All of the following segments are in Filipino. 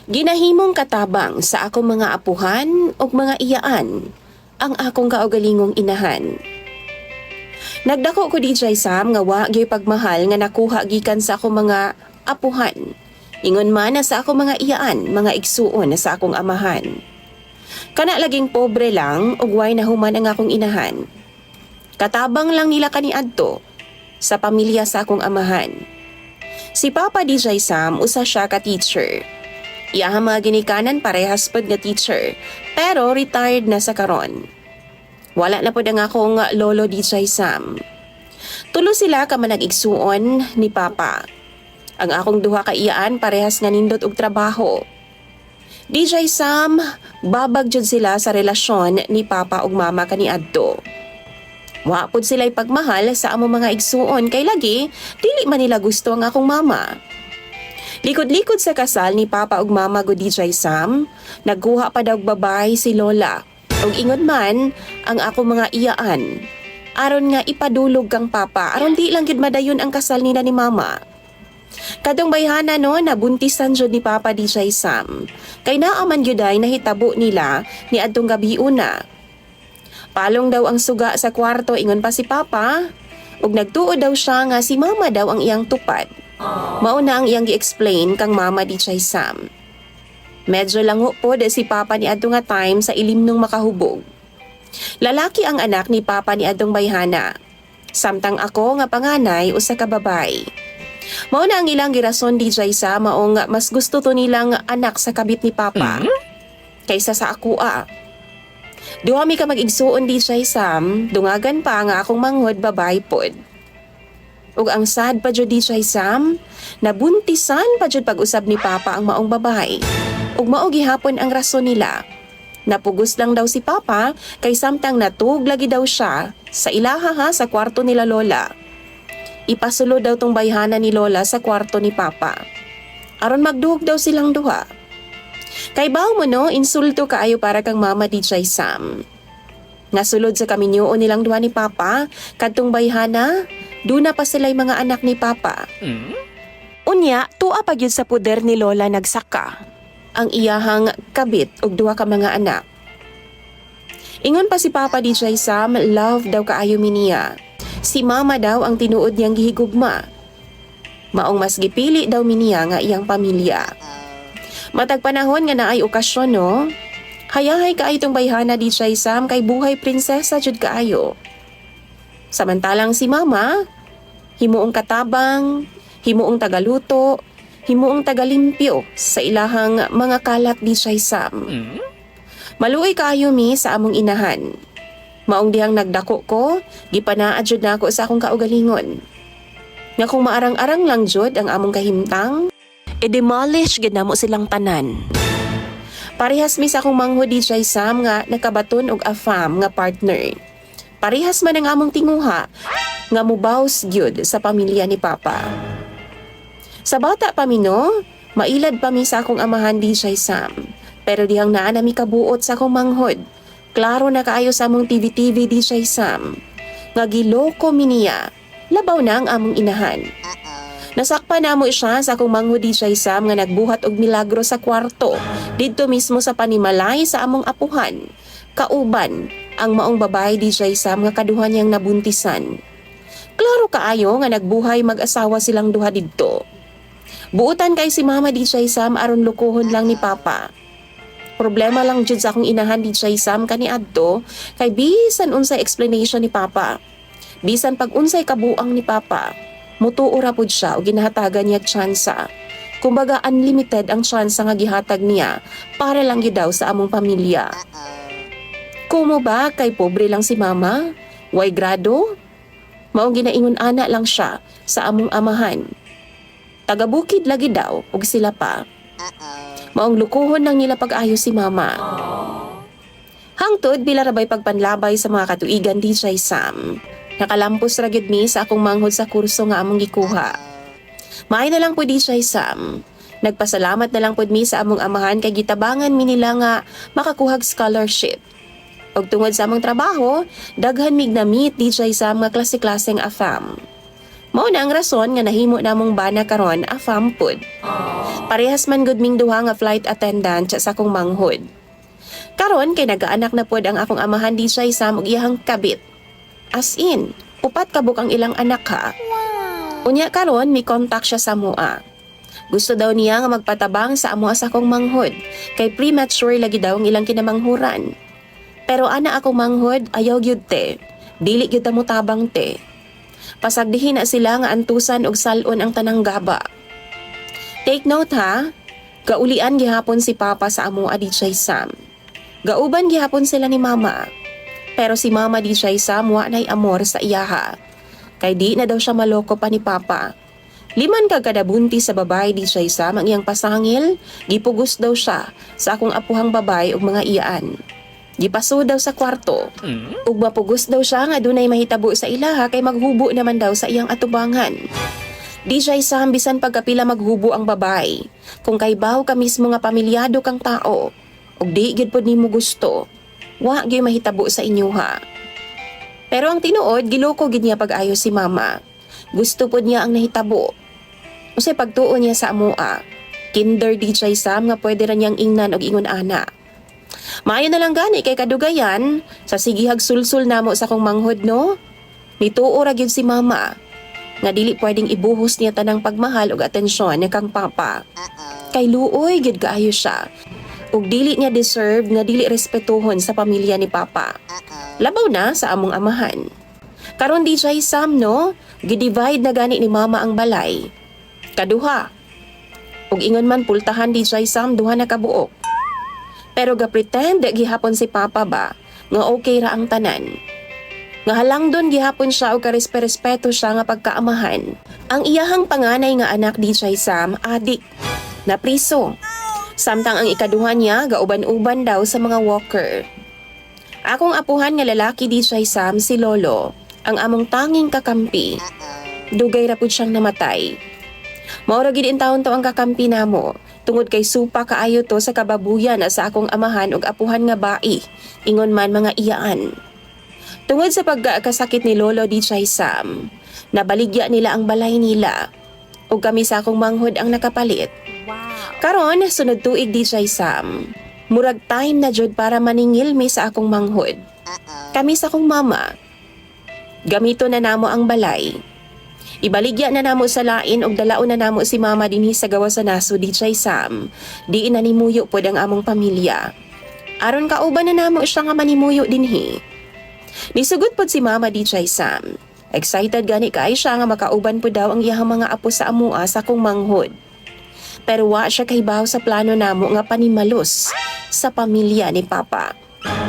Ginahimong katabang sa akong mga apuhan ug mga iyaan ang akong kaugalingong inahan. Nagdako ko DJ Sam nga wa gyud pagmahal nga nakuha gikan sa akong mga apuhan. Ingon man na sa akong mga iyaan, mga igsuon na sa akong amahan. Kana laging pobre lang ug way nahuman ang akong inahan. Katabang lang nila kaniadto sa pamilya sa akong amahan. Si Papa DJ Sam usa siya ka teacher. Iyaha mga ginikanan parehas pod nga teacher, pero retired na sa karon. Wala na pod ang akong lolo DJ Sam. Tulo sila ka manag-igsuon ni Papa. Ang akong duha ka iyaan parehas nga nindot og trabaho. DJ Sam, babag jud sila sa relasyon ni Papa ug Mama kaniadto. Wa pod sila'y pagmahal sa among mga igsuon kay lagi dili man nila gusto ang akong mama. Likod-likod sa kasal ni Papa ug Mama go DJ Sam, nagkuha pa daw babay si Lola. Ug ingod man ang akong mga iyaan. Aron nga ipadulog kang Papa, aron di lang gid madayon ang kasal nila ni Mama. Kadong bayhana no, nabuntisan jud ni Papa DJ Sam. Kay naaman gyud ay nahitabo nila ni adtong gabi una. Palong daw ang suga sa kwarto ingon pa si Papa. Ug nagtuod daw siya nga si Mama daw ang iyang tupad. Mauna ang iyang gi-explain kang Mama DJ Sam. Medyo lango po si Papa ni adto nga time sa ilim nung makahubog. Lalaki ang anak ni Papa ni adtong bayhana. Samtang ako nga panganay usa ka babay. Mauna ang ilang girason DJ Sam maong mas gusto to nilang anak sa kabit ni Papa kaysa sa ako Duha mi ka mag-igsuon DJ Sam, dungagan pa nga akong manghod babay pod. Ug ang sad pa jud DJ Sam, nabuntisan pa jud pag-usab ni Papa ang maong babae. Ug mao gihapon ang rason nila. Napugos lang daw si Papa kay samtang natug lagi daw siya sa ilaha sa kwarto nila Lola. Ipasulo daw tong bayhana ni Lola sa kwarto ni Papa. Aron magduhog daw silang duha. Kay baw mo no, insulto kaayo para kang Mama DJ Sam. Nasulod sa kaminyoon nilang duha ni Papa, kadtong bayhana, duna pa sila'y mga anak ni Papa. Unya, tuwa pa gyud sa puder ni Lola nagsaka. Ang iyahang kabit ug duha ka mga anak. Ingon pa si Papa DJ Sam, love daw kaayo mi niya. Si Mama daw ang tinuod niyang gihigugma. Maong mas gipili daw mi niya nga iyang pamilya. Matag panahon nga naay okasyon no, hayahay kaayo tong bayhana DJ Sam kay buhay prinsesa jud kaayo. Samantalang si Mama, himuong katabang, himuong tagaluto, himuong tagalimpyo sa ilahang mga kalat DJ Sam. Maluoy kaayo mi sa among inahan. Maong dihang nagdako ko, gipanaad jud nako sa akong kaugalingon. Nga kung maarang-arang lang jud ang among kahimtang, i-demolish gid namo silang tanan. Parehas mi sa akong manghod DJ Sam nga nakabaton og afam nga partner. Parehas man ang among tinguha nga mubaws gyud sa pamilya ni Papa. Sa bata pa mi no, mailad pa mi sa akong amahan DJ Sam. Pero dihang naa na mi kabuot sa akong manghod. Klaro na kaayo sa among TV DJ Sam. Nga giloko mi niya. Labaw na ang among inahan. Nasakpan namo siya sa akong manghod DJ Sam nga nagbuhat og milagro sa kwarto didto mismo sa panimalay sa among apuhan. Kauban ang maong babae DJ Sam nga kaduha niyang nabuntisan. Klaro kaayo nga nagbuhay mag-asawa silang duha didto. Buutan kay si Mama DJ Sam aron lukuhon lang ni Papa. Problema lang jud sa akong inahan DJ Sam kaniadto kay bisan unsay explanation ni Papa. Bisan pag unsay kabuang ni Papa, mutuo ra pud siya o ginahatagan niya tsansa. Kumbaga unlimited ang tsansa nga gihatag niya para lang gyud daw sa among pamilya. Kumo ba kay pobre lang si Mama? Way grado? Maong ginaingon ana lang siya sa among amahan. Taga-bukid lagi daw ug sila pa. Maong lukuhon lang nila pag-ayo si Mama. Hangtod bila rabay pagpanlabay sa mga katuigan DJ Sam. Nakalampos ra gyud mi sa akong manghod sa kurso nga among gikuha. Maay na lang po DJ Sam. Nagpasalamat na lang po mi sa among amahan kay gitabangan mi nila nga makakuhag scholarship. Og tungod sa among trabaho, daghan mig na meet DJ Sam nga klase-klaseng afam. Mao na ang rason nga nahimo namong bana karon a fam pod. Parehas man gud ming duha nga flight attendant sa akong manghod. Karon kay nagaanak na pod ang akong amahan di siya Sam ug iyahang kabit. As in, upat kabuk ang ilang anak ha. Unya karon mi contact siya sa mua. Gusto daw niya nga magpatabang sa amo sa akong manghod kay premature lagi daw ang ilang kinamanghuran. Pero ana akong manghod ayaw gyud te. Dili gyud ta mo tabang te. Pasagdihin na sila nga antusan og salon ang tanang gaba. Take note ha. Gaulian gihapon si Papa sa amo DJ Sam. Gauban gihapon sila ni Mama. Pero si Mama DJ Sam wa nay amor sa iyaha. Kay di na daw siya maloko pa ni Papa. 5 ka kada bunti sa babae DJ Sam ang iyang pasangil, gipugos daw siya sa akong apuhang babae ug mga iyaan. Gipaso daw sa kwarto. Ug mapugos daw siya nga dunay mahitabo sa ilaha kay maghubo naman daw sa iyang atubangan. DJ Sam bisan pagkapila maghubo ang babae. Kung kay baw ka mismo nga pamilyado kang tao, ug di gid pod nimo gusto, wa gyud mahitabo sa inyo ha. Pero ang tinuod giloko gid niya pag-ayo si Mama. Gusto pod niya ang nahitabo. Usay pagtuo niya sa amoa. Kinder DJ Sam nga pwede ra niyang ingnan og ingon ana. Maayo na lang gani kay kadugayan sa sigihag sulsul namo sa kong manghod no. Nituo ra gyud si Mama nga dili pwedeng ibuhos niya tanang pagmahal ug atensyon ni kang Papa. Kay luoy gyud kaayo siya. Ug dili niya deserve nga dili respetuhon sa pamilya ni Papa. Labaw na sa among amahan. Karon DJ Sam no, gidivide na gani ni Mama ang balay. Kaduha. Ug ingon man pultahan DJ Sam duha na kabuok. Pero ga-pretend gihapon si Papa ba nga okay ra ang tanan. Nga halangdon gihapon siya og karespeto siya nga pagkaamahan. Ang iyahang panganay nga anak DJ Sam adik na priso. Samtang ang ikaduha niya gauban-uban daw sa mga walker. Akong apuhan nga lalaki DJ Sam si Lolo, ang among tanging kakampi. Dugay ra pud siyang namatay. Mao ra gid in taon to ang kakampi namo. Tungod kay supa kaayo to sa kababuyan sa akong amahan ug apuhan nga bai, ingon man mga iyaan. Tungod sa pagkasakit ni Lolo DJ Sam, nabaligya nila ang balay nila. Ug kami sa akong manghod ang nakapalit. Karon sunod tuig DJ Sam, murag time na jud para maningil mi sa akong manghod. Kami sa akong mama. Gamito na namo ang balay. Ibaligya na namo sa lain og dalaon na namo si Mama dinhi sa gawa sa naso DJ Sam. Di na nimuyo pod ang among pamilya. Aron kauban na namo siya nga manimuyo dinhi. Nisugot pod si Mama DJ Sam. Excited gani kay siya nga makauban pod daw ang iyang mga apo sa amua sa kong manghod. Pero wa siya kahibaw sa plano namo nga panimalos sa pamilya ni Papa.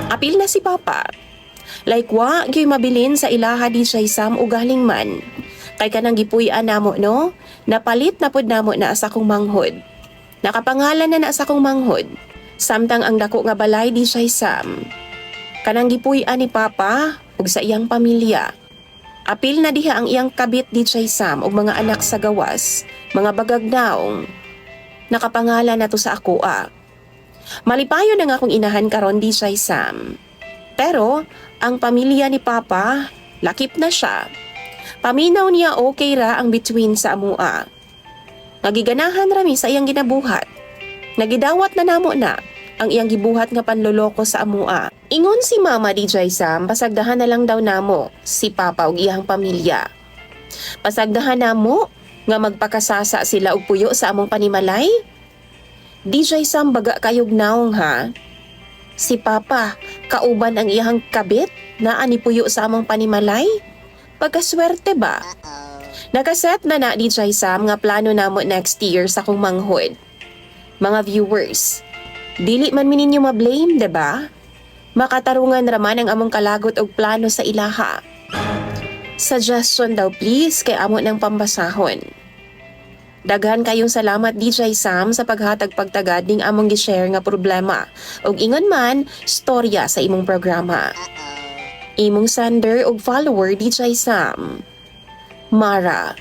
Apil na si Papa. Like wa gyud mabilin sa ilaha DJ Sam ugaling man. Kay kanang gipuy-an namo no, napalit na pod namo na sa akong manghod. Nakapangalan na sa akong manghod. Samtang ang dako nga balay di siya Sam. Kanang gipuy-an ni Papa ug sa iyang pamilya. Apil na diha ang iyang kabit di siya Sam ug mga anak sa gawas, mga bagagnaong. Nakapangalan na to sa ako Malipayo na nga akong inahan karon di siya Sam. Pero ang pamilya ni Papa, lakip na siya. Paminaw niya okay ra ang between sa amua. Nagiganahan rami sa iyang ginabuhat. Nagidawat na namo na ang iyang gibuhat nga panloloko sa amua. Ingon si Mama DJ Sam, pasagdahan na lang daw namo si Papa ug iyang pamilya. Pasagdahan namo nga magpakasasa sila og puyo sa among panimalay. DJ Sam baga kayog naong ha. Si Papa, kauban ang iyang kabit na ani puyo sa among panimalay. Pagkaswerte ba? Nakaset na na DJ Sam nga plano namo next year sa kong manghod. Mga viewers, dili man mininyo ma-blame, diba? Makatarungan raman ang among kalagot og plano sa ilaha. Suggestion daw please kay amo ng pambasahon. Daghan kayong salamat DJ Sam sa paghatag pagtagad ning among gi-share nga problema ug ingon man storya sa imong programa. Imong sender ug follower DJ Sam. Mara.